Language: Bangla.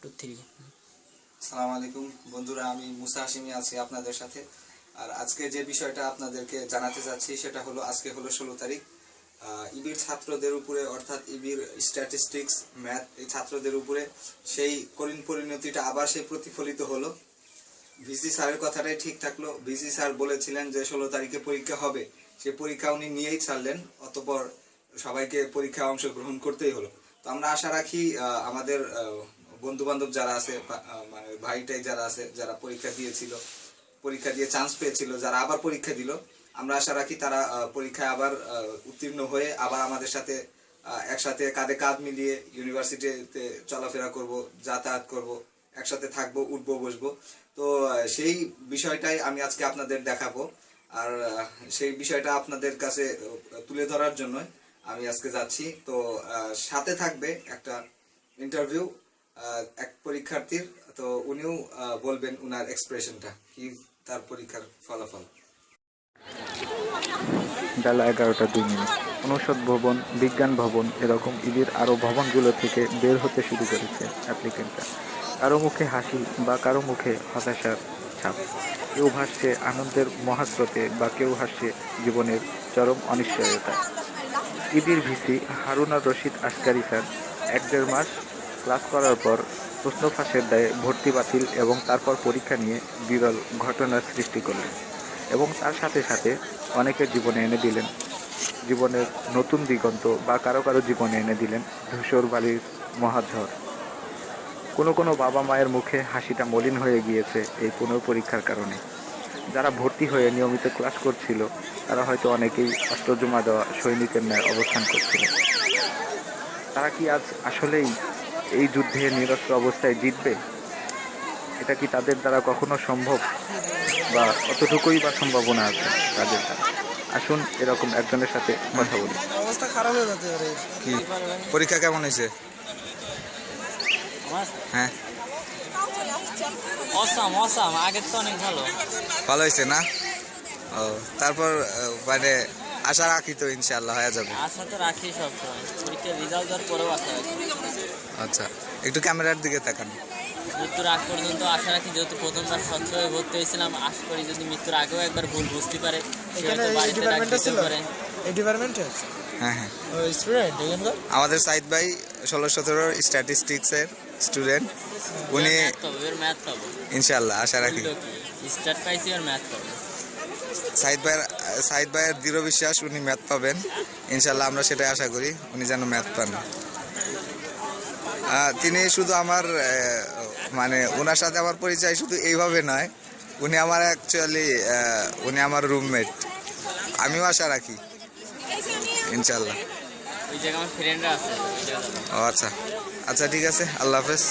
আসসালামু আলাইকুম বন্ধুরা, আমি মুসা হাশিমি আছি আপনাদের সাথে। আর আজকে যে বিষয়টা আপনাদেরকে জানাতে যাচ্ছি সেটা হলো, আজকে হলো 16 তারিখ। ইবির ছাত্রদের উপরে, অর্থাৎ ইবির স্ট্যাটিস্টিক্স ম্যাথ এই ছাত্রদের উপরে সেই করুণ পরিণতিটা আবার সেই প্রতিফলিত হলো। ভিসি স্যারের কথাটাই ঠিক থাকলো। ভিসি স্যার বলেছিলেন যে 16 তারিখে পরীক্ষা হবে, সেই পরীক্ষা উনি নিয়েই ছাড়লেন। অতঃপর সবাইকে পরীক্ষায় অংশগ্রহণ করতেই হলো। তো আমরা আশা রাখি আমাদের বন্ধু বান্ধব যারা আছে, মানে ভাইটাই যারা আছে, যারা পরীক্ষা দিয়েছিল, পরীক্ষা দিয়ে চান্স পেয়েছিল, যারা আবার পরীক্ষা দিল, আমরা আশা রাখি তারা পরীক্ষায় আবার উত্তীর্ণ হয়ে আবার আমাদের সাথে একসাথে কাঁধে কাঁধ মিলিয়ে ইউনিভার্সিটিতে চলাফেরা করব, যাতায়াত করব, একসাথে থাকবো, উঠবো, বসবো। তো সেই বিষয়টাই আমি আজকে আপনাদের দেখাবো। আর সেই বিষয়টা আপনাদের কাছে তুলে ধরার জন্য আমি আজকে যাচ্ছি। তো সাথে থাকবে একটা ইন্টারভিউ এক পরীক্ষার্থীর। তো উনিও বলবেন উনার এক্সপ্রেশনটা কি, তার পরীক্ষার ফলাফল। বেলা 11টা 2 মিনিট। অনুষদ ভবন, বিজ্ঞান ভবন, এরকম ইবির আরও ভবনগুলো থেকে বের হতে শুরু করেছে অ্যাপ্লিকেন্টরা। কারো মুখে হাসি বা কারো মুখে হতাশার ছাপ। কেউ ভাসছে আনন্দের মহাস্রোতে বা কেউ হাসছে জীবনের চরম অনিশ্চয়তা। ইবির ভিসি হারুনার রশিদ আসকারি স্যার 1-1.5 মাস ক্লাস করার পর প্রশ্ন ফাঁসের দায়ে ভর্তি বাতিল এবং তারপর পরীক্ষা নিয়ে বিরল ঘটনার সৃষ্টি করলেন এবং তার সাথে সাথে অনেকের জীবনে এনে দিলেন জীবনের নতুন দিগন্ত, বা কারো কারো জীবনে এনে দিলেন ধূসর বালির মহাঝড়। কোনো বাবা মায়ের মুখে হাসিটা মলিন হয়ে গিয়েছে এই পুনঃপরীক্ষার কারণে। যারা ভর্তি হয়ে নিয়মিত ক্লাস করছিল তারা হয়তো অনেকেই অষ্টজমা দেওয়া সৈনিকের ন্যায় অবস্থান করছিল। তারা কি আজ আসলেই এই যুদ্ধে নিরস্ত্র অবস্থায় জিতবে? এটা কি তাদের দ্বারা কখনো সম্ভব, বা কতটুকুই বা সম্ভাবনা আছে তাদের দ্বারা? আসুন এরকম একজনের সাথে কথা বলি। অবস্থা খারাপ হয়ে যেতে পারে। কি পরীক্ষা কেমন হয়েছে? হ্যাঁ, অসাম আগের তো অনেক ভালো ভালো হয়েছে না? ও, তারপর মানে আশা রাখি তো ইনশাআল্লাহ হয়ে যাবে। আশা তো রাখি সবসময়, পরীক্ষার রেজাল্ট দেওয়ার পরেও আশা রাখি। আচ্ছা, একটু ক্যামেরার দিকে তাকান। মৃত্যুর আগ পর্যন্ত আশা রাখি, যেহেতু প্রথমবার স্বচ্ছ হয়ে ভর্তি হয়েছিলাম, আশা করি যদি মৃত্যুর আগেও একবার ভুল বুঝতে পারে, সে হয়তো বাড়িতে ডাক দিতে পারে। এই ডিপার্টমেন্টে হ্যাঁ হ্যাঁ, স্টুডেন্ট এখানকার আমাদের সাইদ ভাই 16-17 স্ট্যাটিস্টিক্সের স্টুডেন্ট। উনি ম্যাথ পাবো ইনশাআল্লাহ আশা রাখি। স্টার্ট পাইছি আর ম্যাথ পাবো। সাইদ ভাইয়ের দৃঢ় বিশ্বাস উনি ম্যাথ পাবেন ইনশাআল্লাহ। আমরা সেটাই আশা করি, উনি যেন ম্যাথ পান। তিনি শুধু আমার মানে ওনার সাথে আমার পরিচয় শুধু এইভাবে নয়, উনি আমার অ্যাকচুয়ালি উনি আমার রুমমেট। আমিও আশা রাখি ইনশাআল্লাহ। ওই জায়গায় আমার ফ্রেন্ডরা আছে। ও আচ্ছা, আচ্ছা ঠিক আছে, আল্লাহ হাফেজ।